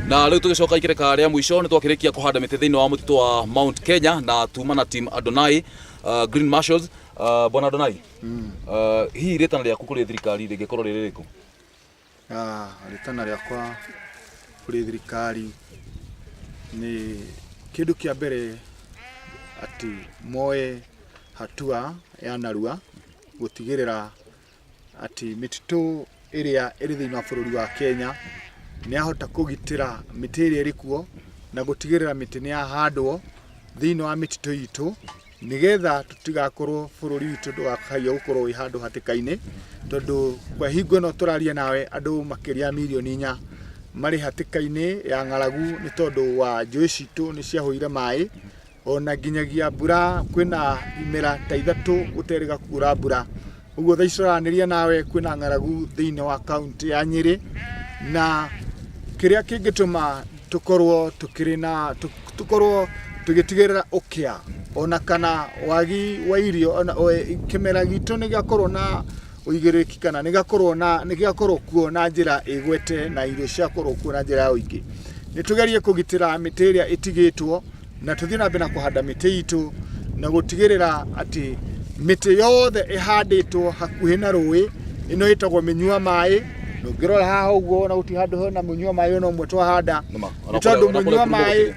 Na leo tugicoka ikireka ria mwisho ni twakirikia kuhanda miti thiini wa mutitu wa Mount Kenya na tuma na team Adonai Green Marshals. Bwana Adonai, hii ritana riaku kuri thirikari ringikorwo riri riku? Ritana riakwa kuri thirikari ni kindu kia mbere ati moe hatua ya narua gutigirira ati mititu iria iri thiini wa bururi wa Kenya ni ahota kugitira miti iria iri kuo na gutigirira miti ni ahandwo thiini wa mititu itu nigetha tutigakorwo bururi witu ndugakaia gukorwo wi handu hatikaine, tondu kwa hingo no turaria nawe andu makiria milioni 4 mari hatikaine ya ng'aragu ni tondu wa njui citu ni ciahuire mai, ona nginyagia mbura kwina imera ta 3 guteriga kura mbura. Uguo thaicuraniria nawe kwina ng'aragu thiini wa kaunti ya Nyeri, na kiria kingituma tukorwo tukirina tukorwo tugitigirira ukia ona kana wagi wa irio ona kimera gitu ni gakorwo na uigiriki kana ni gakorwo kuo na njira igwete na irio cia korwo kuo na njira ya uigi. Ni tugerie kugitira miti iria itigitwo na tuthii na mbere kuhanda miti itu na gutigirira ati miti yothe ihanditwo hakuhi na rui ino itagwo minyua mai. Ngirora haha uguo na guti handu hona munyua mai ono mwe twahanda ni tondu munyua mai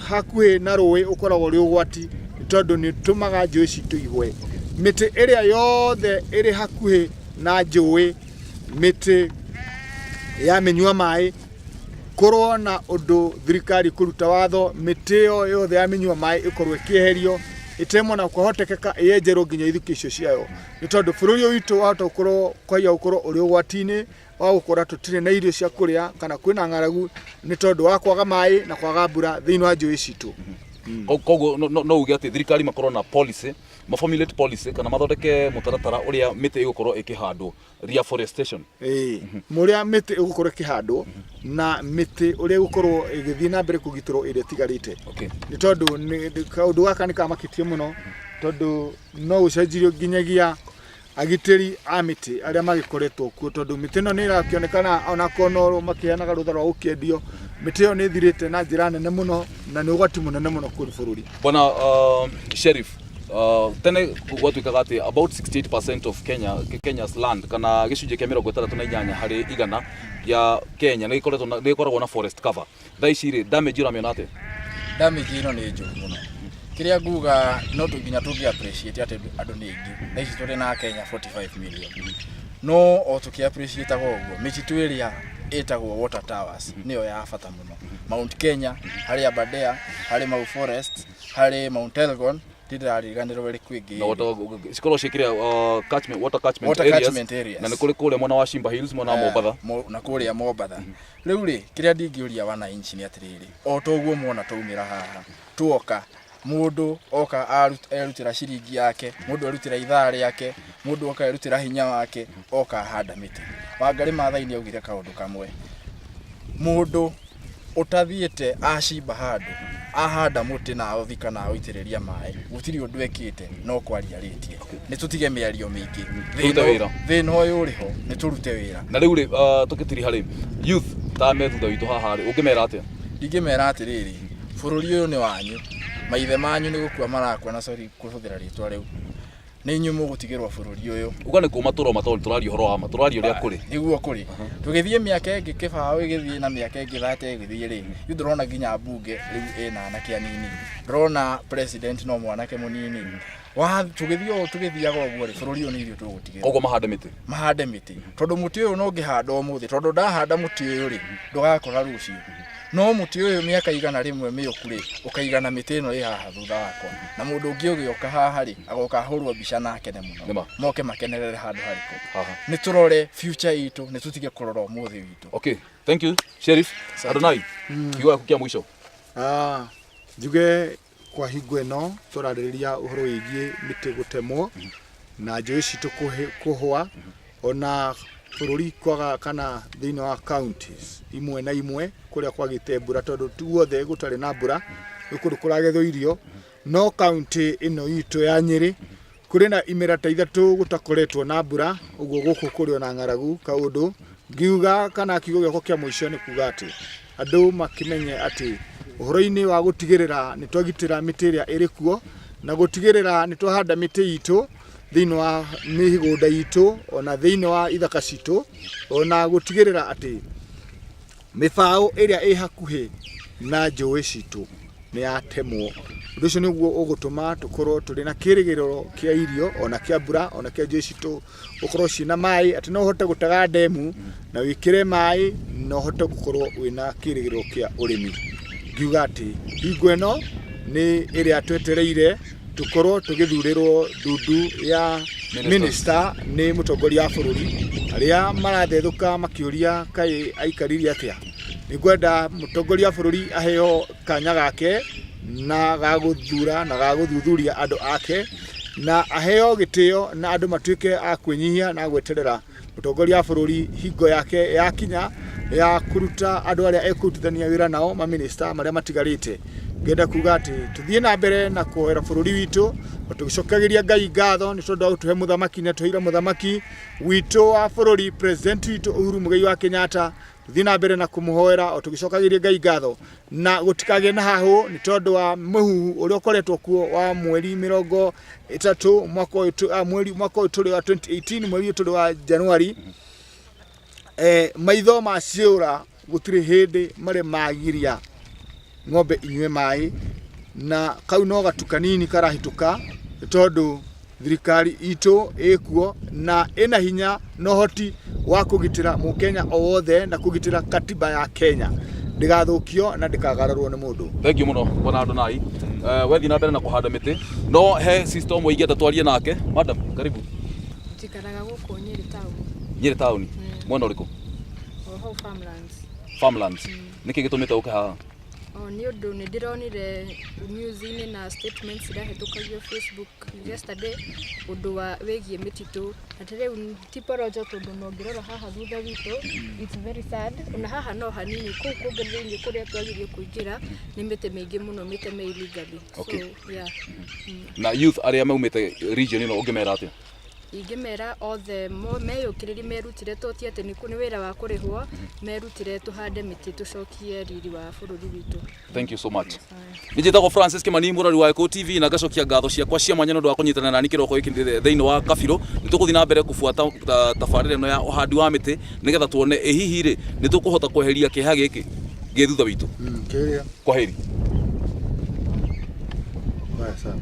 hakuhi na rui ukoragwo ri ugwati tondu ni tumaga njui citu igwe. Miti iria yothe iri hakuhi na njui miti ya minyua mai korwo na undu thirikari kuruta watho miti yothe ya minyua mai ikorwo ikieherio itemo na kuhotekeka iyenjerwo nginya ithuki icio ciayo, ni tondu bururi witu wahota gukorwo kwaya gukorwo uri ugwati-ini wa gukora tutire na irio cia kuria kana kwina ng'aragu ni tondu wa kwaga mai na kwaga mbura thiini wa njui citu. Koguo no uge ati thirikari makorwo na policy, formulate policy kana mathondeke mutaratara uria miti igukorwo ikihandwo, Reafforestation. Muria miti igukorwo ikihandwo na miti uria igukorwo igithii na mbere kugitirwo iria tigarite. Ni tondu kaundu gaka ni kamakitie muno tondu no ucenjirio nginyagia agitiri a miti aria magikoretwo kuo, tondu miti no ni irakionekana ona kono makiheanaga rutha rwa ukiendio. Miti yo ni thirite na njira nene muno na ni ugwati munene muno kuri bururi. Bwana Sheriff, tene gwatuikaga ati about 68% of Kenya's land kana gicunje kia 68 hari igana ya Kenya ni ikoragwo na forest cover. Thaici ri damage uramiona ati? Damage ino ni njuru muno. Kiria nguga no tunginya tungi appreciate ati andu ni ingi. Thaici turi na Kenya 45 million. No o tuki appreciate gogo mititu iria etagwo water towers niyo ya bata muno. Mount Kenya hari Aberdare hari Mau Forest hari Mount Elgon ndiraringanirwo ri kwingi na cikorwo cikiria water catchment areas na ni kuri kule mwana wa Shimba Hills mwana wa Mombatha na kuri Mombatha. Riu ri kiria ndingiuria wana inchi ni atiriri o toguo muona taumira haha tuoka mundu oka erutira ciringi yake, mundu erutira ithaa riake, mundu oka erutira hinya wake, oka handa miti. Wangari Maathai ni augire kaundu kamwe, mundu utathiete acimba handu ahanda muti na uthika na uitiriria mai gutiri undu ekite no kwaria ritie. Ni tutige miario mingi thina uyu uriho ni turute wira. Na riu ri tukitiri hari youth ta methutha witu haha ri ungimera atia? Ingimera atiriri bururi uyu ni wanyu, maithe manyu ni gukua marakwa na sori kuhuthira ritwa riu ni nyumu gutigirwa bururi uyu. Uga ni kuma turario horo wa maturario ria kuri niguo kuri tugithie miaka ingi kibao igithie na miaka ingi 30 igithie ri yu ndrona nginya bunge riu ena na kianini, ndrona president no mwanake munini wa tugithiaga uguo ri bururi uyu ni irio tugutigira. Koguo mahande miti tondu muti uyu no ngihanda umuthi, tondu ndahanda muti uyu ri ndugakora rucio. No muti uyu miaka igana rimwe miyukuri ukaigana miti ino ri haha thutha wako na mundu ungi ugioka haha ri agoka hurwo bica nake ne muno moke makenerere handu hariko ni turore future itu ni tutige kurora umuthi witu. Okay, thank you Sheriff Adonai. Kiwa kukia mwisho njuge kwa hingo ino turarĩrĩria uhoro wigie miti gutemwo na njui citu kuhwa ona bururi kwaga kana thiini wa counties imwe na imwe kuria kwagite mbura tondu tuothe gutari na mbura ukundu kuragethwo irio. No county ino itu ya Nyeri kuri na imera ta 3 gutakoretwo na mbura, uguo guku kuri na ng'aragu kaundu ngiuga kana kiugo giako kia muico ni kuga ati andu makimenye ati uhoro-ini wa gutigirira ni twagitira miti iria iri kuo na gutigirira ni twahanda miti itu thiini wa migunda itu ona thiini wa ithaka citu ona gutigirira ati mifao iria i hakuhi na njui citu ni yatemwo. Undu ucio niguo ugutuma tukorwo turi na kirigiriro kia irio ona kia mbura ona kia njui citu ukorwo cina mai ati no uhote gutega ndemu na wikire mai no uhote gukorwo wina kirigiriro kia urimi. Ngiuga ati hingo ino ni iria twetereire tukorwo tugithurirwo ndundu ya minister ni mutongoria wa bururi aria marathethuka makiuria kai aikariri atia. Nigwenda mutongoria wa bururi aheo kanya gake na gaguthura na gaguthuthuria andu ake na aheo gitio na andu matuike a kwinyihia na gweterera mutongoria wa bururi hingo yake yakinya ya kuruta andu aria ekurutithania wira nao ma minister maria matigarite. Ngenda kuga ati tuthie na mbere na kuoera bururi witu tugicokagiria Ngai ngatho ni tondu tuhe muthamaki na tuheira muthamaki witu wa bururi president witu Uhuru Muigai wa Kenyatta. Tuthie na mbere na kumuhoera tugicokagiria Ngai ngatho na gutikage na hahu ni tondu wa muhu uria ukoretwo kuo wa mweri 30 mwaka uyu turi wa 2018 mweri uyu turi wa January. Maitho ma ciura gutiri hindi mare magiria ng'ombe inywe mai na kau no gatukanini karahituka tondu thirikari itu ikuo na ina hinya no hoti wa kugitira mukenya o wothe na kugitira katiba ya Kenya ndigathukio na ndikagararwo ni mundu. Thank you muno bona Adonai. Wethi na mbere na kuhanda miti no he system oige tatwarie nake. Madam, karibu. Tikaraga guku Nyeri town. Nyeri town. Mwana uriku? Oho farmlands. Farmlands. Niki gitumite uke haha? Ni undu ni ndironire news-ini na statements irahetukagio Facebook yesterday undu wa wegie mititu ati riu tiporojo tondu no ngirora haha thutha witu it's very sad. Una haha no hanini kuu kuongereire kuria twagirie kuingira ni miti mingi muno miteme illegally. Okay. So yeah. Na youth aria maumite region ino ungimera atia? Ingimera othe meyukiriri merutire toti ati ni wira wa kurihwo merutire tuhande miti tucokie riri wa bururi witu. Thank you so much. Nijitako Francis Kimani murori wa Eco TV na gacokia ngatho ciakwa cia mwanya ndu wa kunyitana nani kiroko iki thiini wa Kabiro. Nitukuthi na mbere kufuata tabarire no ya uhandi wa miti nigetha tuone hihi ri nitukuhota kweheria kiha giki githutha witu. Kiria. Kwaheri. Bye sana.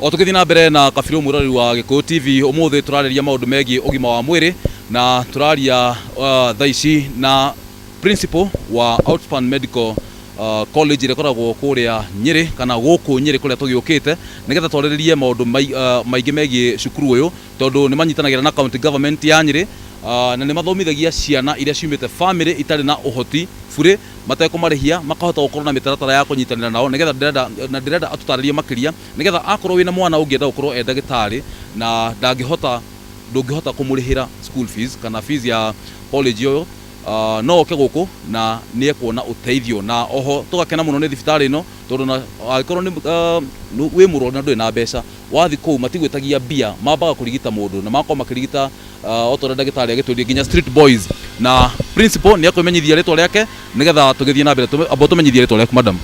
O tukithi na mbere na Kabiro murori wa Gikuyu TV umuthi turariria maundu megi ugima wa mwiri na turaria thaici na principal wa Outspan Medical College irekoragwo kuria Nyeri kana guku Nyeri kuria tugiukite nigetha twariririe maundu maingi megi cukuru uyu tondu ni manyitanagira na county government ya Nyeri na ni mathomithagia ciana iria ciumite family itari na uhoti bure matekumarihia makahota gukorwo na mitaratara ya kunyitanira nao nigetha ndirenda atutaririe makiria nigetha akorwo wina mwana ungienda gukorwo ndagitari na ndungihota kumurihira school fees kana fees ya college yo no oke guku na ni ekuona uteithio na oho tugakena muno ni thibitari ino tondu na akorwo ni wi muro na ndui na mbeca wathi kuu matigwetagia bia mambaga kurigita mundu na makoma makirigita otora ndagitari agituria nginya street boys na principal ni akumenyithia ritwa riake nigetha tugithie na mbere tumenyithia ritwa riaku madam.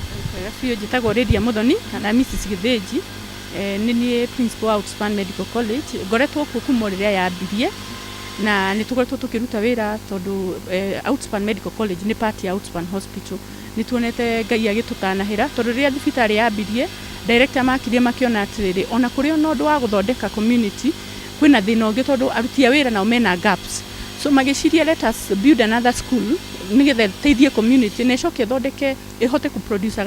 Fio jitagwo Redia Muthoni kana Mrs Githinji ni principal wa Outspan Medical College ngoretwo kuku moriria yambirie na nitukoretwo tukiruta wira tondu Outspan Medical College ni part ya Outspan Hospital nituonete Ngai agitukanahira tondu ria thibitari yambirie director makirie makiona atiriri ona kuri no ndu wa guthondeka community kwina thina ungi tondu aruti a wira nao mena gaps so magiciria let us build another school nigetha teithie community na icoke thondeke ihote ku produce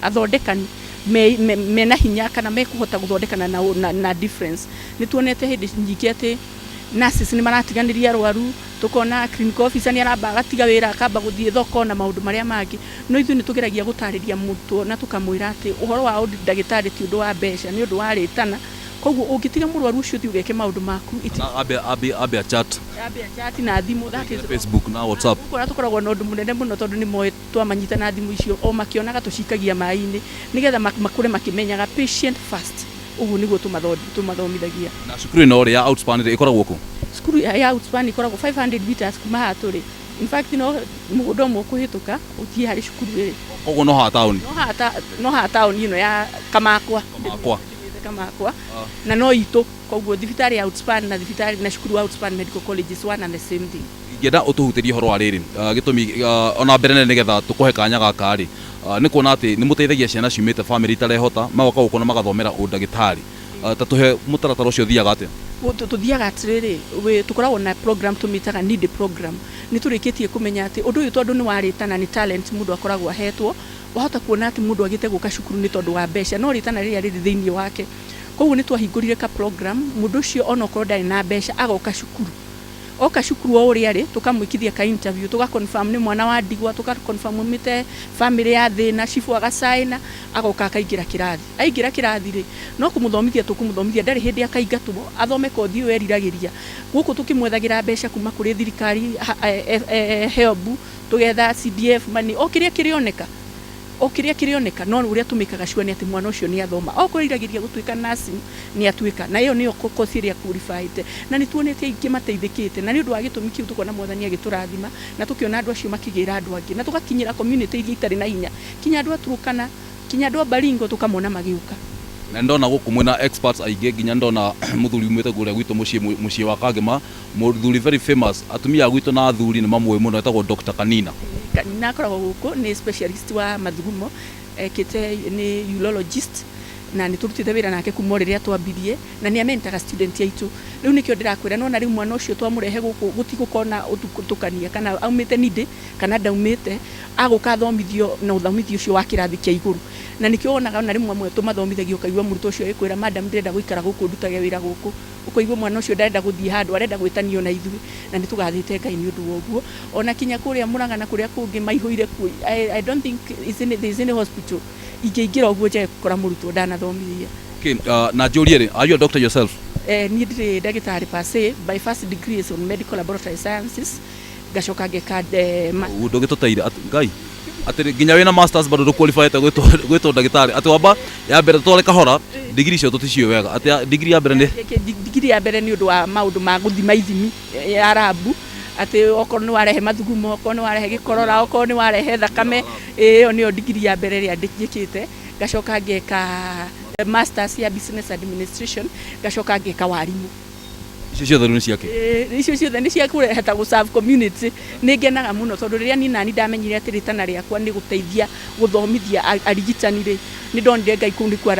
athondekani mena hinya kana mekuhota guthondekana na difference nituonete hindi nyingi ati nurses ni maratiganiria rwaru tukona clinical officer ni aramba agatiga wira akamba guthie thoko na maundu maria mangi no ithu ni tugeragia gutariria mutu na tukamwira ati uhoro wa ndagitari ti undu wa mbeca ni undu wa ritana koguo ungitiga mũrwaru ũcio thi ũgeke maũndũ maku abe chat na thimũ, that is Facebook na WhatsApp. Gũkora tũkoragwo na ũndũ mũnene mũno tondũ nĩ moĩ twamanyita na thimũ icio o makĩonaga tũcikagia maĩ-inĩ nĩgetha makũre makĩmenyaga patient first. Ũguo nĩguo tũmathomithagia. Na cukuru ĩno ya Outspan ĩkoragwo kũ? Cukuru ya Outspan ĩkoragwo 500 meters kuma haha tũrĩ. In fact no mũgũnda ũmwe kũhĩtũka ũthiĩ harĩ cukuru ĩrĩ. Koguo no ha town. No ha town ĩno ya Kamakwa. Na no itũ, koguo thibitarĩ ya Outspan na thibitarĩ na cukuru wa Outspan Medical College is one and the same thing. Ngĩenda ũtũhutĩrie ũhoro wa rĩrĩ gĩtũmi ona mbere nĩgetha tũkũhe kanya gaka rĩ nĩ kuona atĩ nĩ mũteithagia ciana ciumĩte family itarehota magoka gũkũ na magathomera ũndagĩtarĩ ta tũhe mũtaratara ũcio thiaga atĩa? Tuthiaga atirĩrĩ tukoragwo na program tumitaga need program nĩ tũrĩkĩtie kũmenya atĩ ũndũ ũyũ tondũ nĩ warĩtana nĩ talent mũndũ akoragwo ahetwo wahota kuona atĩ mũndũ agĩte gũka cukuru nĩ tondũ wa mbeca no rĩtana rĩrĩa rĩrĩ thĩinĩ wake koguo nĩ twahingũrire ka program mũndũ ũcio ona okorwo ndarĩ na mbeca agoka cukuru oka cukuru o ũrĩa rĩ tukamwĩkithia ka interview tuga confirm nĩ mwana wa ndigwa tuka confirm umite family ya thĩna cifu agacaina agoka akaingĩra kĩrathi aingĩra kĩrathi rĩ no kũmũthomithia tũkũmũthomithia ndarĩ hĩndĩ akaigatwo athome kothi ĩyo eriragĩria gũkũ tũkĩmwethagĩra mbeca kuma kũrĩ thirikari help tugetha CDF mani o kĩrĩa kĩrĩoneka no ũrĩa tũmĩkaga cua nĩ atĩ mwana ũcio nĩ athoma okorwo iragĩria gũtuĩka nursing nĩ atuĩka na ĩyo nĩyo kothi ĩrĩa qualified na nĩ tuonete aingĩ mateithĩkĩte na nĩ ũndũ wa gĩtũmi kĩu tũkona mwathani agĩtũrathima na tũkĩona andũ acio makĩgĩra andũ angĩ na tũgakinyĩra community iria itarĩ na hinya kinya andũ a Turkana kinya andũ a Baringo tũkamona magĩũka na ndona gũkũ mwĩna experts aingĩ nginya ndona mũthuri umĩte kũrĩa gwitũ mũciĩ wa Kagema mũthuri very famous atumia gwitũ na athuri nĩ mamwe mũno etagwo Dr. Kanina akoragwo gũkũ nĩ specialist wa mathugumo ekĩte nĩ urologist na nĩ tũrutĩte wĩra nake kuma rĩrĩa twambirie na nĩ amentaga student yaitũ rĩu nĩkĩo ndĩrakwĩra no na rĩu mwana ũcio twamũrehe gũkũ gũtigũkona ũtukania kana aumĩte ninde kana ndaumĩte agũka athomithio na ũthomithio ũcio wa kĩrathi kĩa igũrũ na nĩkĩo wonaga na rĩmwe amwe tũmathomithagio kaigua mũrutwo ũcio agĩkwĩra madam ndĩrenda gũikara gũkũ ndutage wĩra gũkũ ũkoigua mwana ũcio ndarenda gũthiĩ handũ arenda gwĩtanio na ithuĩ na nĩ tũgathĩte Ngai nĩ ũndũ wa ũguo ona kinya kũrĩa Mũrang'a na kũrĩa kũngĩ maihũire kuo I don't think there is any hospital ingĩingĩra ũguo nje kora mũrutwo ndanathomithia. Okay, na njũrie rĩ, are you a doctor yourself? Niĩ ndĩrĩ ndagĩtarĩ per se, my first degree is on medical laboratory sciences ngacoka ngeka ndũgĩtũteire Ngai atĩ nginya wĩna masters bado ndũqualifyĩte gwĩtwo ndagĩtarĩ atĩ wamba ya mbere tware kahora degree icio tũticio wega atĩ degree ya mbere nĩ degree ya mbere nĩ ũndũ wa maũndũ ma gũthima ithimi ya rabu atĩ okorwo nĩ warehe mathugumo okorwo nĩ warehe gĩkorora okorwo nĩ warehe thakame ĩyo nĩyo degree ya mbere ĩrĩa ndĩkĩte ngacoka ngeka masters ya business administration ngacoka ngeka warimũ icio ciothe nĩ ciake icio ciothe nĩ cia kũreheta gũ-serve community nĩ ngenaga mũno tondũ rĩrĩa niĩ nani ndamenyire atĩ rĩtana rĩakwa nĩ gũteithia gũthomithia arigitani rĩ nĩ ndonire Ngai kũu nĩkuo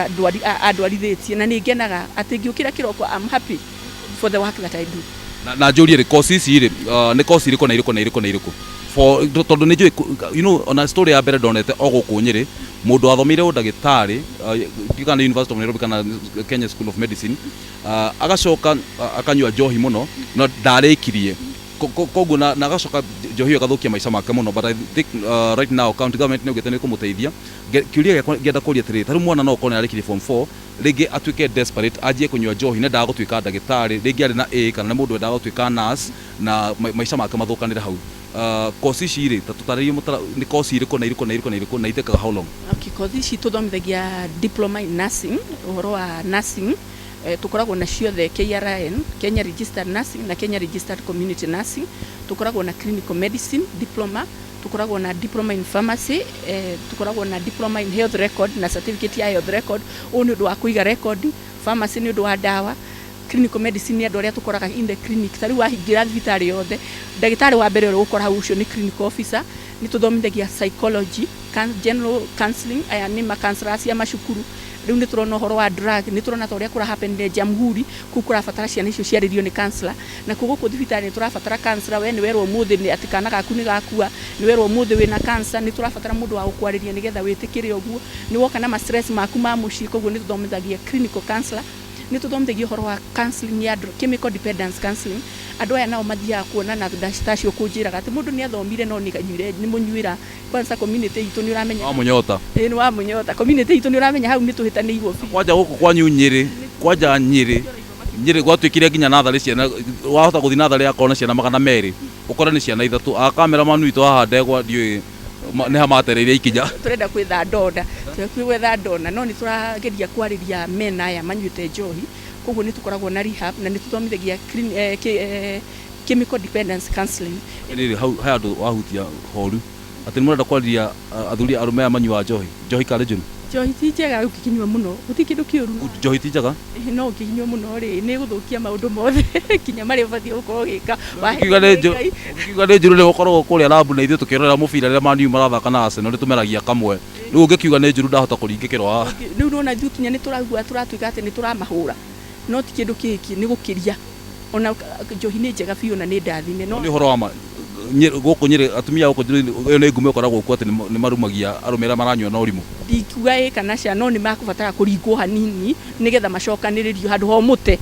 andwarithĩtie na nĩ ngenaga atĩ ngĩũkĩra kĩroko I'm happy for the work that I do. Na njũrie rĩ course ici rĩ nĩ course irĩkũ na irĩkũ tondũ nĩ njũĩ you know ona story ya mbere ndonete o gũkũ Nyĩrĩ mũndũ athomeire ũndagĩtarĩ kana University of Nairobi kana Kenya School of Medicine agacoka akanyua njohi mũno na ndarĩkirie koguo na agacoka njohi ĩyo gathũkia maica make mũno but I think right now county government nĩ ũgĩte nĩ kũmũteithia kĩũria ngĩenda kũria atĩrĩrĩ tarĩ mwana no ũkorwo nĩ arĩkirie form 4 rĩngĩ atuĩke desperate anjie kũnyua njohi na ndaga gũtuĩka ndagĩtarĩ rĩngĩ arĩ na A kana nĩ mũndũ wendaga gũtuĩka nurse na maica make mathũkanĩre hau course ici rĩ ta tũtarĩrie nĩ course irĩkũ na itekaga how long? Okay, course ici tũthomithagia diploma in nursing ũhoro wa nursing tukoragwo na ciothe KRN Kenya Registered Nursing na Kenya Registered Community Nursing tukoragwo na clinical medicine diploma tukoragwo na diploma in pharmacy tukoragwo na diploma in health record na certificate ya health record ũũ nĩ ũndũ wa kũiga record pharmacy nĩ ũndũ wa ndawa clinical medicine nĩ andũ arĩa tũkoraga in the clinic tarĩ wahingĩra thibitarĩ yothe ndagĩtarĩ wa mbere ũrĩa ũkora hau ũcio nĩ clinical officer nĩ tũthomithagia psychology general counseling aya nĩ ma-counselors ya macukuru rĩu nĩ tũrona ũhoro wa drug nĩ tũrona ta ũrĩa kũrahapenire Jamhuri kũu kũrabatara ciana icio ciarĩrio nĩ counselor na kũu gũkũ thibitarĩ nĩ tũrabatara counselor we nĩ werwo ũmũthĩ nĩ atĩ kana gaku nĩ gakua nĩ werwo ũmũthĩ wĩna cancer nĩ tũrabatara mũndũ wa gũkwarĩria nĩgetha wĩtĩkĩre ũguo nĩ woka na ma-stress maku ma mũciĩ koguo nĩ tũthomithagia clinical counselor nĩ tũthomithagia ũhoro wa counseling ya chemical dependence counseling andũ aya nao mathiaga kuonana ndacio kũnjĩraga atĩ mũndũ nĩ athomire no nĩ mũnyuĩra kwanza community itũ nĩ ũramenya wa mũnyota nĩ wa mũnyota community itũ nĩ ũramenya hau nĩ tũhĩtanĩirwo kwanja gũkũ kwanyu Nyĩrĩ kwanja Nyeri gwatuikire nginya nathari ciana wahota guthi nathari yakona ciana 200 ukora ni ciana ithatu a cameraman witu haha ndegwa ndiui nä ha matereire ikinya turenda kwitha ndonda twetha ndona no nä tũrageria kwarĩria mena aya manyuĩte njohi koguo nĩ tũkoragwo na rehab na nĩ tũthomithagia chemical dependence counseling he andũ wahutia horu atĩ nĩ mũrenda kwarĩria athuri arũme aya manyuaga njohi karĩ njũru njohi ti njega ũngĩkinyua mũno gũtirĩ kĩndũ kĩũru njohi ti njega no ũngĩkinyua mũno rĩ nĩ gũthũkia maũndũ mothe kinya marĩa ũbatiĩ gũkorwo ũgĩka ũkiuga nĩ njũru nĩ gũkoragwo kũrĩa rabu na ithuĩ tũkĩrorera mũbira rĩrĩa Man U marathaka na Arsenal nĩ tũmeragia kamwe rĩu ũngĩkiuga nĩ njũru ndahota kũringĩkĩrwo haha rĩu nĩwona ithuĩ kinya nĩ tũraigua tũratuĩka atĩ nĩ tũramahũra no ti kĩndũ kĩngĩ nĩ gũkĩria ona njohi nĩ njega biũ na nĩ ndathime no nĩ ũhoro wa ma gũkũ Nyeri atumia gũkũ ũyũ nĩ ngumo ũkoragwo kuo atĩ nĩ marumagia arũme arĩa maranyua na ũrimũ ndikuga ĩ kana cia no nĩ makũbatara kũringwo hanini nĩgetha macokanĩrĩrio handũ ha mũte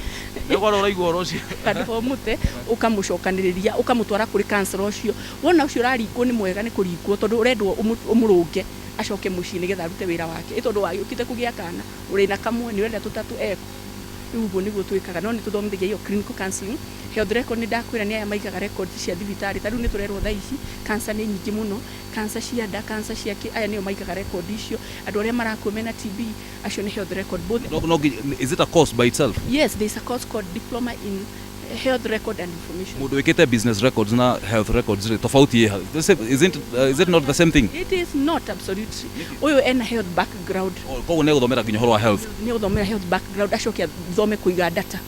nĩgwara ũraigua ũhoro ũcio handũ ha mũte ũkamũcokanĩrĩria ũkamũtwara kũrĩ kansera ũcio wona ũcio ũraringwo nĩ mwega nĩ kũringwo tondũ ũrendwo ũmũrũnge acoke mũciĩ nĩgetha arute wĩra wake tondũ wagĩũkĩte kũgĩa kana ũrĩ na kamwe nĩ ũrenda tũtatũ eko rĩu ũguo nĩguo twĩkaga no nĩ tũthomithagia iyo clinical counseling health record nĩ ndakwĩra nĩ aya maigaga record cia thibitarĩ ta rĩu nĩ tũrerwo thaa ici cancer nĩ nyingĩ mũno cancer cia nda cancer cia aya nĩo maigaga record icio andũ arĩa marakuo mena TB acio nĩ health record both is it a course by itself yes there is a course called diploma in health record and information mundu wikite business records na health records tofauti is it not the same thing it is not absolutely uyu ena health background koguo nĩ gũthomera nginya ũhoro wa health nĩ gũthomera health background acoke thome kũiga data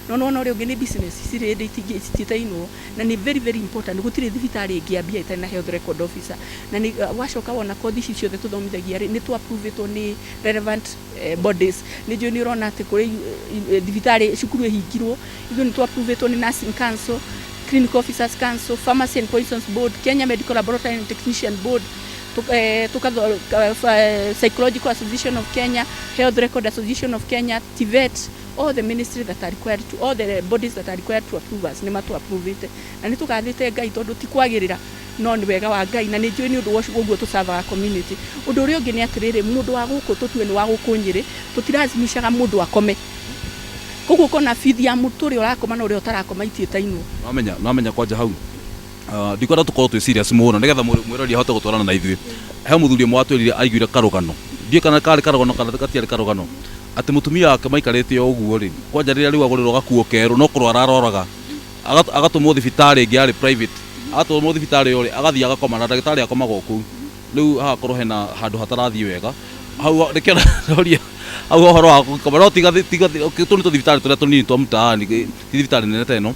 no ũrĩa ũngĩ nĩ business cirĩ cititainwo na nĩ very very important gũtirĩ thibitarĩ ĩngĩambia itarĩ na health record officer na nĩ wacoka wona kothi ici ciothe tũthomithagia nĩ tũ-approve-ĩtwo nĩ relevant bodies nĩ njũĩ nĩ ũrona atĩ kũrĩ thibitarĩ cukuru ĩhingirwo ithuĩ nĩ tũ-approve-ĩtwo nĩ nursing council clinical officers council pharmacy and poisons board Kenya medical laboratory and technician board Psychological Association of Kenya, Health Record Association of Kenya, TVET, all the ministries that are required to, all the bodies that are required to approve us, nĩ matu-approve ĩte na nĩ tũgathĩte Ngai tondũ ti kwagĩrĩra no nĩ wega wa Ngai na nĩ njũĩ nĩ ũndũ ũguo tũsavaga community ũndũ ũrĩa ũngĩ nĩ atĩrĩrĩ mũndũ wa gũkũ tũtue nĩ wa gũkũ Nyeri tũtirazimishaga mũndũ akome koguo kona bithi ya mũtũ ũrĩa ũrakoma na ũrĩa ũtarakoma itiĩtainwo namenya kwanja hau ndikwenda tukorwo twĩ serious mũno nĩgetha mwĩrori ahote gũtwarana na ithuĩ he mũthuri ũmwe watwĩrire aiguire karũgano ndiĩ kana karĩ karũgano kana gatiarĩ karũgano atĩ mũtumia wake maikarĩte ũguo rĩ kwanja rĩrĩa rĩu agũrĩrwo gakuo kerũ no kũrwo araroraga agatũmwo thibitarĩ ĩngĩ yarĩ private agatũmwo thibitarĩ ũyũ rĩ agathiĩ agakoma na ndagĩtarĩ akomaga kũu rĩu hagakorwo hena handũ hatarathiĩ wega hau nĩkĩo ndoria hau ũhoro wa gũkoma no tiga tũnĩ tũthibitarĩ tũrĩa tũnini twa mtaani ti thibitarĩ nene ta ĩno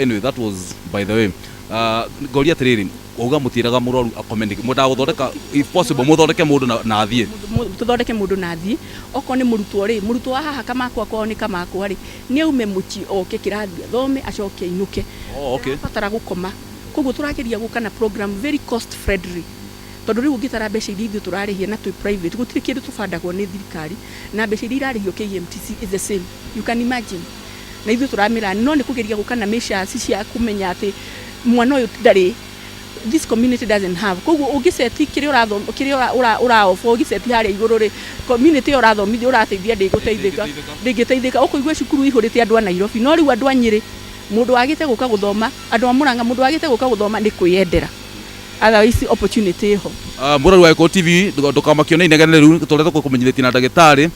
anyway that was by the way ngoria atĩrĩrĩ uga mũtiraga mũrwaru akomende mũndaga gũthondeka if possible mũthondeke mũndũ na athiĩ tũthondeke mũndũ na athiĩ okorwo nĩ mũrutwo wa haha kamakwa kwao nĩ kamakwa rĩ nĩ aume mũciĩ oke kĩrathi thome acoke ainũke batara gũkoma koguo tũrageria gũka na program very cost friendly tondũ rĩu ũngĩtara mbeca iria ithuĩ tũrarĩhia na twĩ private gũtirĩ kĩndũ tũbandagwo nĩ thirikari na mbeca iria irarĩhio KMTC is the same you can imagine na ithuĩ tũramĩra no nĩ kũgeria gũka na measures cia kũmenya atĩ mwana ũyũ ndarĩ this community doesn't have koguo ũngĩceti kĩrĩa ũraofo ũngĩceti harĩa igũrũ rĩ community ĩyo ũrathomithia ũrateithia ndĩngĩteithĩka ũkũigua cukuru ihũrĩte andũ a Nairobi no rĩu andũ a Nyeri mũndũ wagĩte gũka gũthoma andũ a Mũrang'a mũndũ wagĩte gũka gũthoma nĩ kwĩyendera otherwise opportunity ĩho mũrori wa Eko TV ndũkamakio nĩ inegene rĩu tũrĩa tũkũmenyithĩtie na ndagĩtarĩ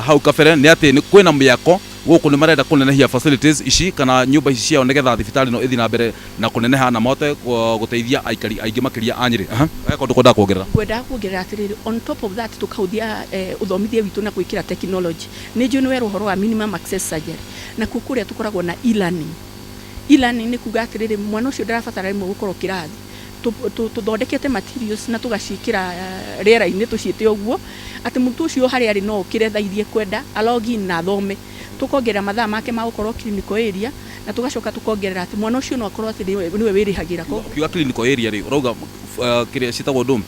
hau kabere nĩ atĩ kwĩna mĩako gũkũ nĩ marenda kũnenehia facilities ici kana nyũmba ici ciao nĩgetha thibitarĩ no ĩthiĩ na mbere na kũneneha na mahote gũteithia aikari aingĩ makĩria a Nyeri Eko ndũkwendaga kuongerera ngwenda kuongerera atĩrĩrĩ on top of that tũkahũthia ũthomithia witũ na gwĩkĩra technology nĩ njũĩ nĩ werũ ũhoro wa minimum access surgery na kũrĩa tũkoragwo na e-learning nĩ kuga atĩrĩrĩ mwana ũcio ndarabatara rĩmwe gũkorwo kĩrathi tũthondekete materials na tũgaciĩkĩra rĩera-inĩ tũciĩte ũguo atĩ mũrutwo ũcio harĩa arĩ no ũkĩre thaa iria kwenda alogin na thome tukongerera mathaa make ma gukorwo clinical area na tugacoka tukongerera ati mwana ucio no akorwo ati niwe wirihagira ko kiuga clinical area ri urauga kiria citagwo ndum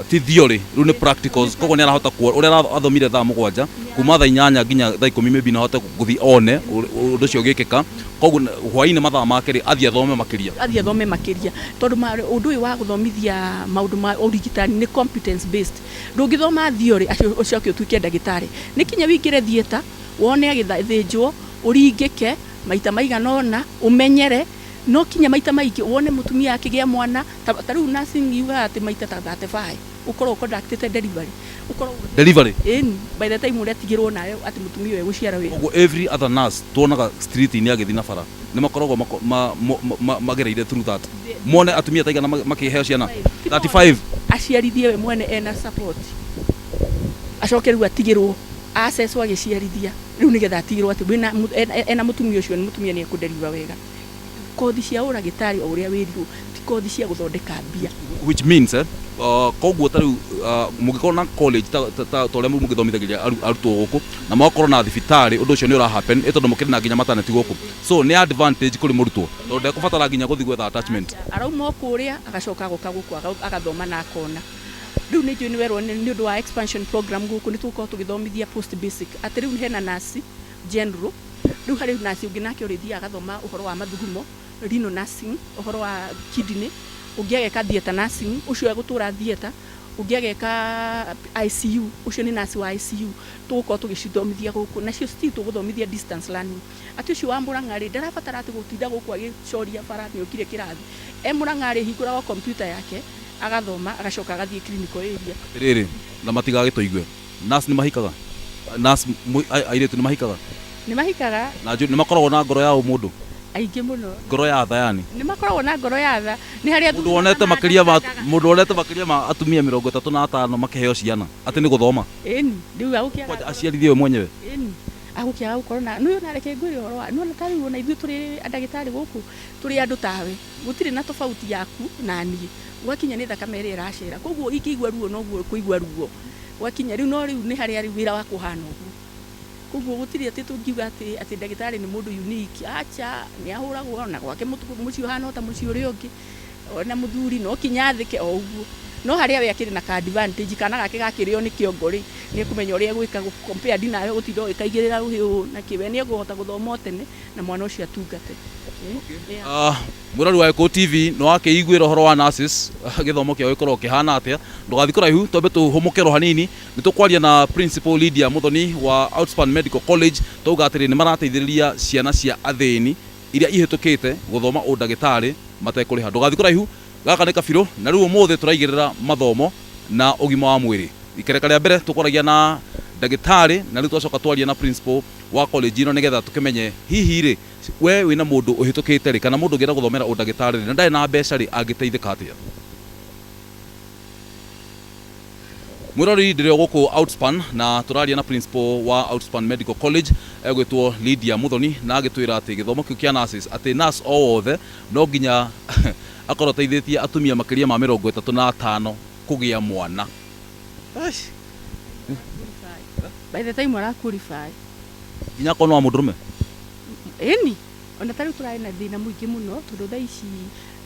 ti theory riu ni practicals koguo ni arahota uria athomire thaa 7 kuma thaa 8 nginya thaa 10 maybe na hote guthi one undu cio gikika koguo hwaini mathaa make ri athia thome makiria tondu undu uyu wa guthomithia maundu ma urigitani ni competence based ndungithoma theory ucio tuike ndagitari ni kinya wikire thieta wone agithinjwo uringike maita maiganona umenyere no kinya maita maingĩ wone mutumia akigĩa mwana ta riu nursing yuga ati maita ta 35 ukorwo conducted delivery by the time uria tigirwo nayo ati mutumia uyu guciara wi every other nurse tuonaga street ni agithina bara ni makoragwo magereire through that mone atumia taigana makiheo ciana 35 aciarithie we mwene ena support acoke riu atigirwo access agiciarithia riu nigetha atigirwo ati ena mutumia ucio ni mutumia ni ekuderiva wega kothi cia uragitari uria wirirwo ti kothi cia guthondeka mbia which means koguo tariu mugikora na college ta tole mugithomithagiria arutwo guku na makoro na thibitari undu ucio ni ura happen etondo mukiri na nginya maternity guku so ni advantage kuri murutwo tondu ekubatara nginya guthi gwetha attachment arauma kuria agacoka guka guku agathoma na akona riu ni njui ni werwo ni undu wa expansion program guku ni tuko tugithomithia post basic ati riu hena nurse general riu hari nurse ungi nake urithia agathoma uhoro wa mathugumo renal nursing uhoro wa kidney ungiageka theater nursing ucio egutura theater ungiageka ICU ucio ni nurse wa ICU tuko tugicithomithia guku nacio still tuguthomithia distance learning ati ucio wa Murang'ari ndarabatara ati gutinda guku agicoria bara ni ukire kirathi Murang'ari hingura computer yake agathoma agacoka agathie clinical area riri na matigagitoigwe nurse ni mahikaga nurse airetu ni mahikaga na ni makoragwo na ngoro ya mundu aingi muno ngoro ya tha yani ni makoragwo na ngoro ya tha ni haria mundu wonete makiria ma atumia 35 makiheo ciana ati ni guthoma riu agukia aciarithie we mwenyewe agukia gukorwo na no na reke ngwire horo wa no tari wona ithu turi ndagitari guku turi andu tawe gutire na tofauti yaku na nie gwakinya ni thakame iri iracira koguo ikigwa ruo no guo kuigwa ruo gwakinya riu no riu ni haria wira wa kuhana uguo koguo gutire ati tungiuga ati ndagitari ni mundu unique acha ni ahuragwo na gwake mucio hana ta mucio uri ungi ona muthuri no kinya thike o uguo no haria we akiri na ka advantage kana gake gakirio ni kiongori ni kumenya uria gwika compare dinayo gutindo ikaigirira ruhiu na kiwe ni eguhota guthoma tene na mwana ucio atungate murari wa Eko TV no akeiguira horo wa nurses githomo kiao ikorwo kihana atia ndugathi kuraihu tombe tuhumukero hanini nitukwaria na principal Lydia Muthoni wa Outspan Medical College tuga atiri ni marateithiriria ciana cia athini iria ihetukite guthoma undagitari matekuriha ndugathi kuraihu gaka ni kabiro na riu mothe turaigirira mathomo na ugima wa mwiri ikereka ria mbere tukoragia na ndagitari na riu twacoka twaria na principal wa college ino nigetha tukimenye hihi ri we wina mundu uhitukite ri kana mundu ngira guthomera undagitari na ndai na mbeca ri angiteithika atia murori ndirio guku Outspan na turaria na principal wa Outspan Medical College egwitwo Lydia Muthoni na agitwira ati githomo kiu kia nurses ati nurse othe no nginya akorwo teithĩtie atumia makiria ma 35 kugia mwana by the time wara qualify nginya kono wa mundurume ona tari turai na thina muingi muno tondu tha ici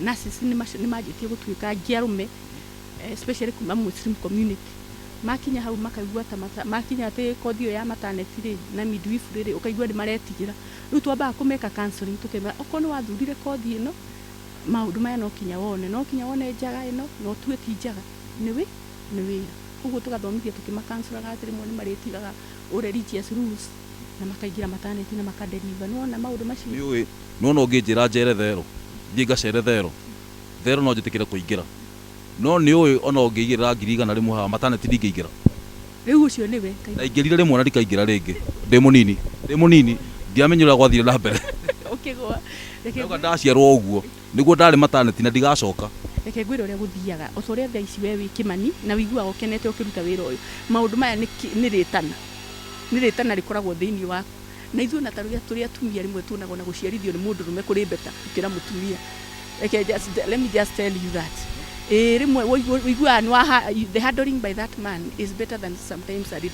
nurses ni majitie gutuika ngiarume especially kuma Muslim community makinya hau makaigua ta makinya ati kothio ya maternity ri na midwifery ri ukaigua ni maretigira riu twamba kumeka counseling tukema okono wathurire kothi ino maundu maya no kinya wone njaga ino no tuwe ti njaga ni wira koguo tugathomithia tukima counselor atiri mwe ni maretigaga religious rules na makaigira maternity na makaderiva no maundu macio niwe no nginjira njere thero thiga cere thero no njitikire kuingira no ni uyu ona ungigira 100 rimwe ha maternity ndingiingira riu ucio niwe kaingirire rimwe na ndikaingira ringi ndi munini ndiamenyera gwathire na mbere ukigwa reke ndaciarwo uguo niguo ndari maternity na ndigacoka reke ngwire uria guthiaga utoria tha ici we wikimani na wigua ukenete ukiruta wira uyu maundu maya ni ritana rikoragwo thiini waku na ithuĩ na taruya turi atumia rimwe tunagwo na guciarithio ni mundu rume kuri beta ukira mutumia let me just tell you that rimwe wigua the handling by that man is better than sometimes a lady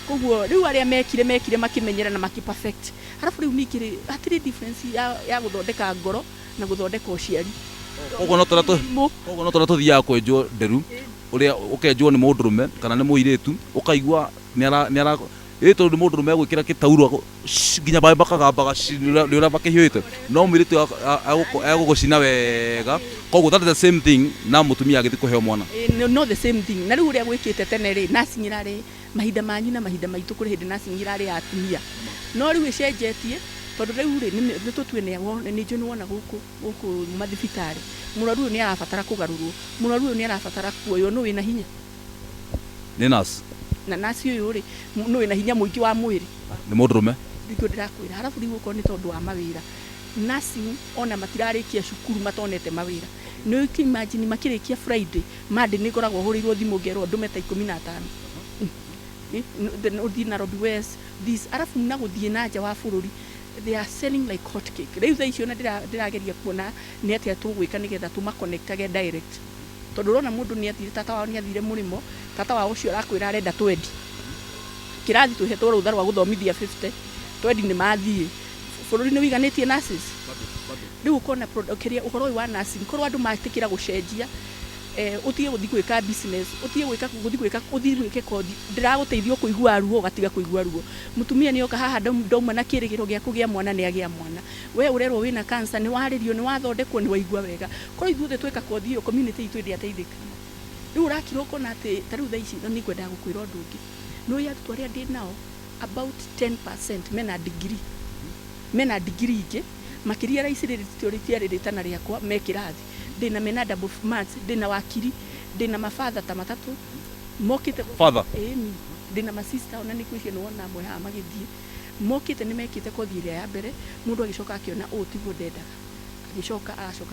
koguo riu aria mekire makimenyera na makiperfect halafu riu nikiri atiri difference ya guthondeka ngoro na guthondeka uciari koguo no tuthia kwenjwo nderu uria ukenjwo ni mundurume kana ni muiretu ukaigua ni ara ito ni mundurume agwikira kitauro nginya bakagambaga ni ura bakihiite no muiretu agugucina wega koguo that is the same thing na mutumia agithi kuheo mwana no the same thing na riu uria gwikite tene ri nacinyira ri mahinda manyu na mahinda maitu kuri hindi nacinyira ri atumia no riu icenjetie tondu riu ri ni tutue ni nju wona guku mathibitari muraru ni arabatara kugarurwo muraru ni arabatara kuoyo no wina hinya ni nurse na nurse uyu ri no wina hinya muingi wa mwiri ni mundurume ndiko ndirakwira harafu riu ko ni tondu wa mawira nursing ona matirarikia cukuru matonete mawira no you can imagine makirikia Friday Monday ni goragwo hurirwo thimu ngerwo ndume ta 15 the Nairobi West this arafu na guthie na nja wa bururi they are selling like hot cake riu tha icio na ndirageria kuona ni atia tugwika nigetha tuma connectage direct tondu rona mundu ni athire tata wao ni athire murimo tata wao ucio arakwira arenda twendi kirathi tuhetwo rutha rwa guthomithia 50 twendi ni mathie bururi ni wiganitie nurses riu kona kiria uhoro wa nursing korwo andu matikira gucenjia utige guthi gwika business utige guthi gwika kodi ndiraguteithio kuigua ruo gatiga kuigua ruo mutumia ni oka haha ndauma na kirigiro gia kugia mwana ni agia mwana we urerwo wina cancer ni waririo ni wathondekwo ni waigua wega korwo ithuothe tweka kodi iyo community itu ndi ateithika riu urakirwo kona ati tariu tha ici ni kwenda gukwira undu ungi no ya twaria ndi nao about 10% mena degree ingi makiria raisi ritana riakwa mekirathi ndina mena double maths ndina wakiri ndina mafather ta matatu mokite father ndina ma sister ona ni kwishia no na mwe ha magithie mokite ni mekite kothi ile ya mbere mundu agicoka akiona tigo ndenda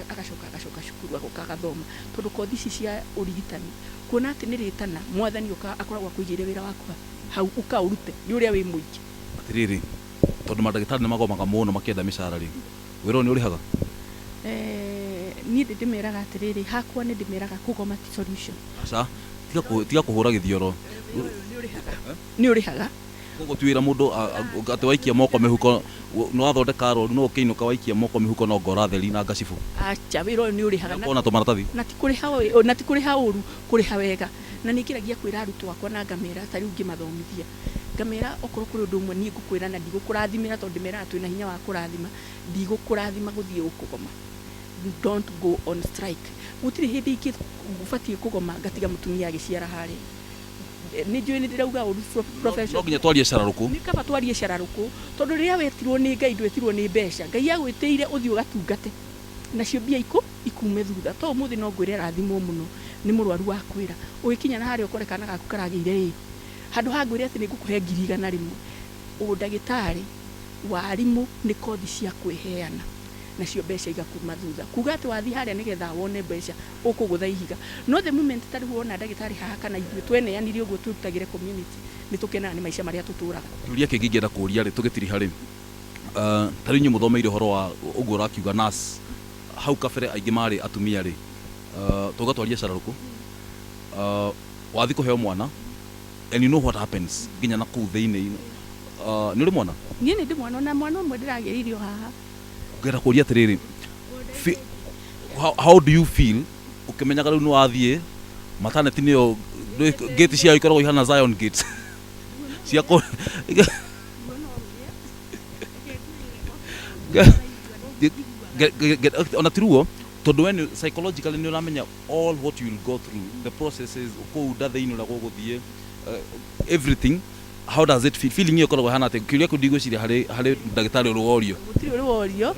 agacoka cukuru agokathoma tondu kothi ici cia urigitani kuona ati ni ritana mwathani akoragwo kuigire wira waku hau ukaurute ni uria wi muingi atiriri tondu madagitari ni magomaga muno makienda mishara ri wiro ni urihaga ni ndimeraga atiriri hakwa ni ndimeraga kugoma ti solution aca tiga kuhura githioro ni urihaga kogo twira mundu ati waikia moko mihuko no athondeka ro no ukiinuka waikia moko mihuko no ngora theri na ngacibu acha wiro ni urihaga na to maratathi na ti kuriha uru kuriha wega na nikiragia kwira arutu wakwa na ngamera tari ungi mathomithia ngamera okoro kuri undu umwe ni ngukwira na ndigukurathimira tondu mera twina hinya wa kurathima ndigukurathima guthie ukugoma don't go on strike gutiri hindi iki gufatie kugoma gatiga mutumia agiciara hari ni njui ni ndirauga uru profession no nginya twarie cararuku ni kaba twarie cararuku tondu riria wetirwo ni ngai ndwetirwo ni mbeca ngai agwitiire uthii ugatungate nacio mbia ikume thutha to muthi no ngwire rathimo muno ni murwaru wa kwira ugikinya na hari ukorekana gaku karagire handu hangwire ati ni ngukuhe 100 rimwe udagitari warimu ni kothi cia kwiheana nacio mbeca igakuma thutha kuga ati wathi haria nigetha wone mbeca ukugutha ihiga no the moment tari wona ndagitari haha kana ithuĩ tweneanirie uguo turutagire community ni tukenaga ni maica maria tuturaga kiuria kingi ngienda kuria ri tugitiri hari tari nyu muthomeire horo wa uguo rakiuga nurse hau kabere aingi mari atumia ri tugatwaria cararuku wathi kuheo mwana and you know what happens nginya na kuu thiini ni uri mwana ni ndi mwana na mwana umwe ndiragereirio haha ngera kuria atiriri how do you feel ukimenyaga riu ni wathie maternity niyo gate cia ikoragwo ihana Zion gate cia ko ona tiruo tondu when psychologically ni uramenya all what you will go through the processes ko ndathe-ini ura guguthie everything how does it feel feeling ikoragwo hana ati kiuria kundigwiciria hari ndagitari ruorio gutiri ruorio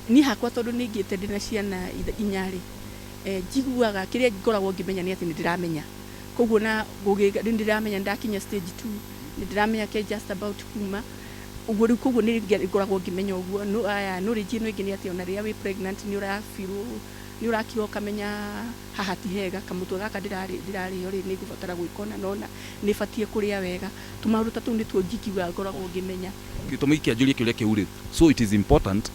ni hakwa tondu ningite ndina ciana inyari njiguaga kiria ngoragwo ngimenya ni ati ni ndiramenya koguo na ndiramenya ndakinya stage 2 ni ndiramenya ke just about kuma uguo riu koguo ni ngoragwo ngimenya uguo no aya no rigi no ingini ati ona ria we pregnant ni urafiru ni urakiro kamenya haha ti hega kamutwe gaka ndirari ri ni ngubatara gwikona nona ni fatie kuria wega tumauru tatu ni tuo ngikiuga ngoragwo ngimenya gitumi kianjuria kiuria kiuri so it is important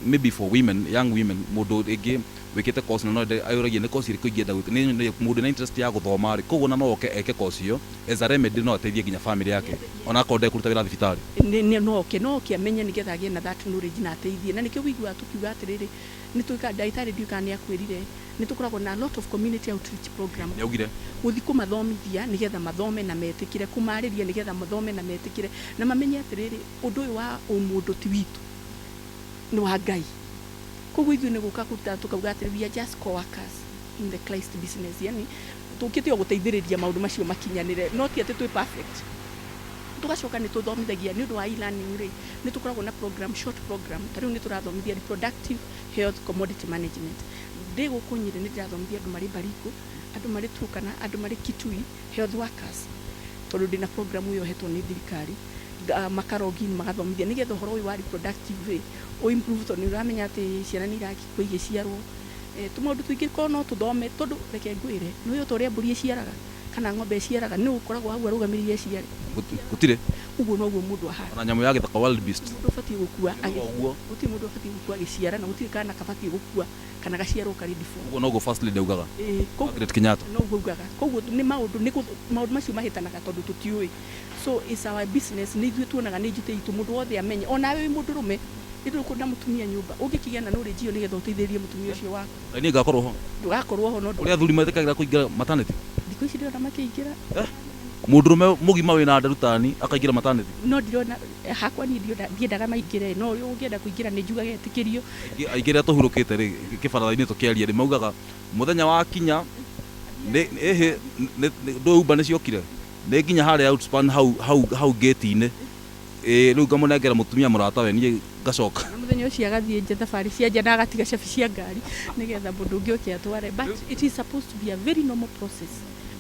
maybe for women young women mundu igi wikite course no ayuragie ni course iri kuigenda ni mundu na interest ya guthoma ri koguo na no oke eke course iyo as a remedy no ateithie ginya family yake ona akonde kuruta wira thibitari ni no oke amenye ni getha gie na that knowledge na ateithie na nikio wigua tukiuga atiriri ni tuika daitari ndiuka ni akwirire ni tukoragwo na a lot of community outreach program yaugire guthi kumathomithia ni getha mathome na metikire kumariria ni getha mathome na metikire na mamenye atiriri undu uyu wa umundu ti witu ni wa Ngai koguo ithuĩ nĩ gũka kũruta tukauga atĩ we are just co-workers in the Christ business yani tukite guteithĩrĩria maundu macio makinyanire no ti atĩ twĩ perfect tugacoka nä tå thomithagia nä å ndå wa e-learning rä nä tå koragwo na program short program ta rä u nä tå rathomithia reproductive health commodity management ndä gå kå Nyeri nä ndä rathomithia andå marä Baringo andå marä Turkana andå marä Kitui health workers tondå ndä na program ä yo hetwo nä thirikari makarogin magathomithia nä getha å horo å yå wa reproductive å improve tondå nä å ramenya atä ciana nä irakå igä ciarwo tå maå ndå tå ingä korwo no tå thome tondå reke ngwä re nä å yå ta å rä a mbå ri iciaraga kana ng'ombe iciaraga nä å koragwo hau arå gamä rä ire ciare gutire uguo noguo må ndå ahana na nyamå ya githaka wild beast må ndå batiä gå kua gå må ndå batiä gå kua agä ciara na gå tirä kana kabatiä gå kua kana gaciarwo karä ndibå uguo noguo first lady augaga Margaret Kenyatta noguo ugaga koguo nä maå macio mahätanaga tondå tå tiå so is our business nä ithuä tuonaga nä njitä itå må ndå wothe amenye onawe wä må ndå rå me nä ndå kwenda må tumia nyå å ngä kä gä na knowledge ä yo nä getha å teithä rie må tumia å cio waku na niä ngakorwo ho ndå gakorwo ho no å rä a athuri matäkagira kå ingä ra maternity thikå ici ndä rona makä ingä ra må ndå rå me må gima wä na nderutani akaingä ra maternity no ndirona hakwa niä ndiendaga maingä re no å rä a å ngä enda kå ingä ra nä njugaga etä kä rio aingä rä a tå hurå kä te rä kä baratha-inä tå kä aria rä maugaga må thenya wa kinya ndå umba nä ciokire nä nginya harä Outspan hau gate-inä rä u ngamå nengera må tumia må rata we niä ngacoka må thenya å cio agathiä nja thabarä cia nja na agatiga cabi cia ngari nä getha må ndå å ngä å kä atware but it is supposed to be a very normal process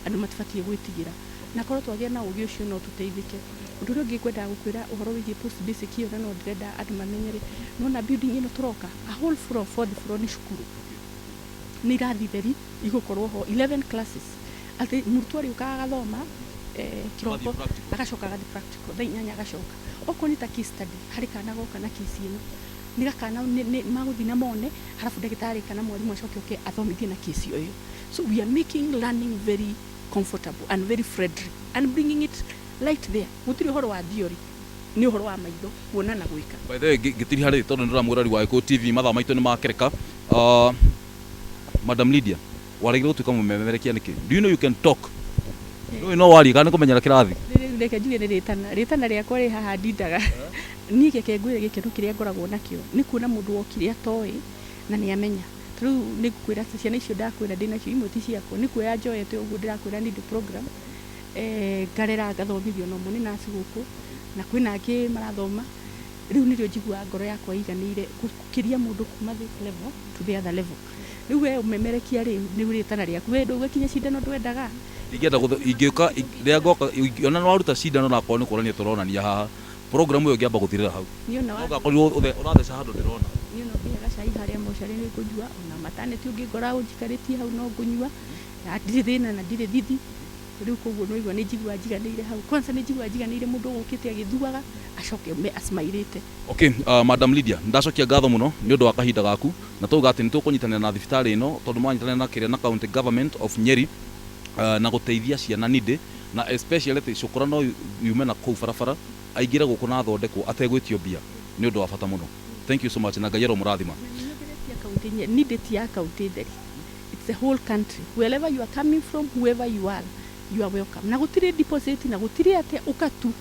andå matibatiä gwä tigä ra na korwo twagä na å gä å cio no tå teithä ke å ndå å rä a å ngä kwendaga gå kwä ra å horo wä giä post basic ä yo na no ndärenda andå mamenyere nona building ä no tå roka a whole floor fourth floor nä cukuru nä irathi theri igå korwo ho 11 classes atä må rutwo arä å kaga agathoma kiroko agacoka agathi practical thaa inyanya agacoka okorwo nä ta case study harä kana goka na case ä no nä gakana magå thiä na mone harabu ndagätarä kana mwarimå acoke å ke athomithie na case ä yo so we are making learning very comfortable and very friendly and bringing it light there gutiri horo wa theory ni horo wa maitho kuona na gwika by the way gitiri hari tondu ndira murari wa Gikuyu TV mathaa maitu ni makereka Madam Lydia warigire gutuika mumemerekia niki do you know you can talk no wari kana kumenyera kirathi reke njuge ni ritana riakwa ri haha ndindaga ni geke ngwire gikeno kiria ngoragwo nakio ni kuona mundu wokire atoi na ni amenya riu ni gukwira ciana icio ndakwira ndina cio imwe ti ciakwa ni kuoya njoete uguo ndirakwira ni program ngarera ngathomithio no muni na ciguku na kwina angi marathoma riu nirio njigua ngoro yakwa iganire gukiria mundu kuma this level to the other level riu we umemerekia ri ni ritana riaku we ndũgũkinya cindano ndwendaga ingĩenda ingĩuka rĩa ngoka ona no waruta cindano na akorwo nĩ kuonania tũronania haha program ĩyo ngĩamba gũthirĩra hau ũgakorirwo ũratheca handũ ndĩrona niĩ no nginya gacai harĩa mocarĩ nĩ ngũnyua ona mataneti ũngĩ ngora ũnjikarĩtie hau no ngũnyua na ndirĩ thĩna na ndirĩ thithi riu koguo no igua nĩ njigua njiganĩire hau kwanza nĩ njigua njiganĩire mũndũ ũgũkĩte agĩthuaga acoke asmairĩte okay Madam Lydia ndacokia ngatho mũno nĩ ũndũ wa kahinda gaku na tũuga atĩ nĩ tũkũnyitanĩra na thibitarĩ ĩno tondũ manyitanĩra na kĩrĩa na county government of Nyeri na guteithia ciana nindĩ na especially te cukura no yume na kũu barabara aingĩre gũkũ na athondekwo ategwĩtio mbia nĩ ũndũ wa bata mũno thank you so much na Ngai mũrathima nindĩ ti ya kaunti theri it's the whole country wherever you are coming from whoever you are welcome na gũtirĩ deposit na gũtirĩ ate ukatu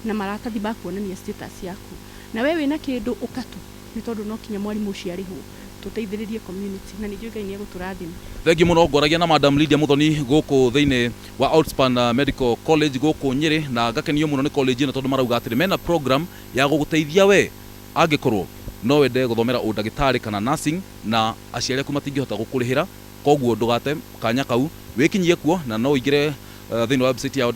na maratathi ba kuonania status yaku na wewe wĩna kĩndũ ukatu nĩ tondũ no kinya mwarimũ ũcio arĩhwo tuteithĩrĩrie community na nĩ njũĩ Ngai nĩ egũtũrathima thengi mũno ngoragia na Madam Lydia Muthoni gũkũ thĩinĩ wa Outspan Medical College gũkũ Nyeri na ngakenio mũno nĩ college ĩno tondũ marauga atĩ mena program ya gũgũteithia we angĩkorwo no wende gũthomera ũndagĩtarĩ kana nursing na aciari aku matingĩhota gũkũrĩhĩra koguo ndũgate kanya kau wĩkinyie kuo na no ũingĩre thĩinĩ wa website yao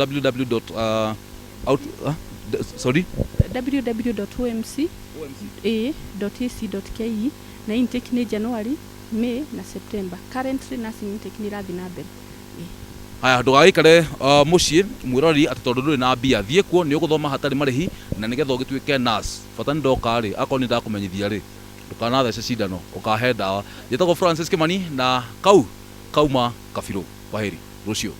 www.omca.ac.ke na intake ni January, May na September. Currently nursing intake ni rathi na mbere. Haya ndũgagĩikare mũciĩ mwĩrori atĩ tondũ ndũrĩ na mbia thiĩ kuo nĩ ũgũthoma hatarĩ marĩhi na nĩgetha ũgĩtuĩke nurse bata nĩ ndoka rĩ akorwo nĩ ndakũmenyithia rĩ ndũkanathece cindano ũkahe ndawa njĩtagwo Francis Kimani na kauma Kabirũ kwaheri rũciũ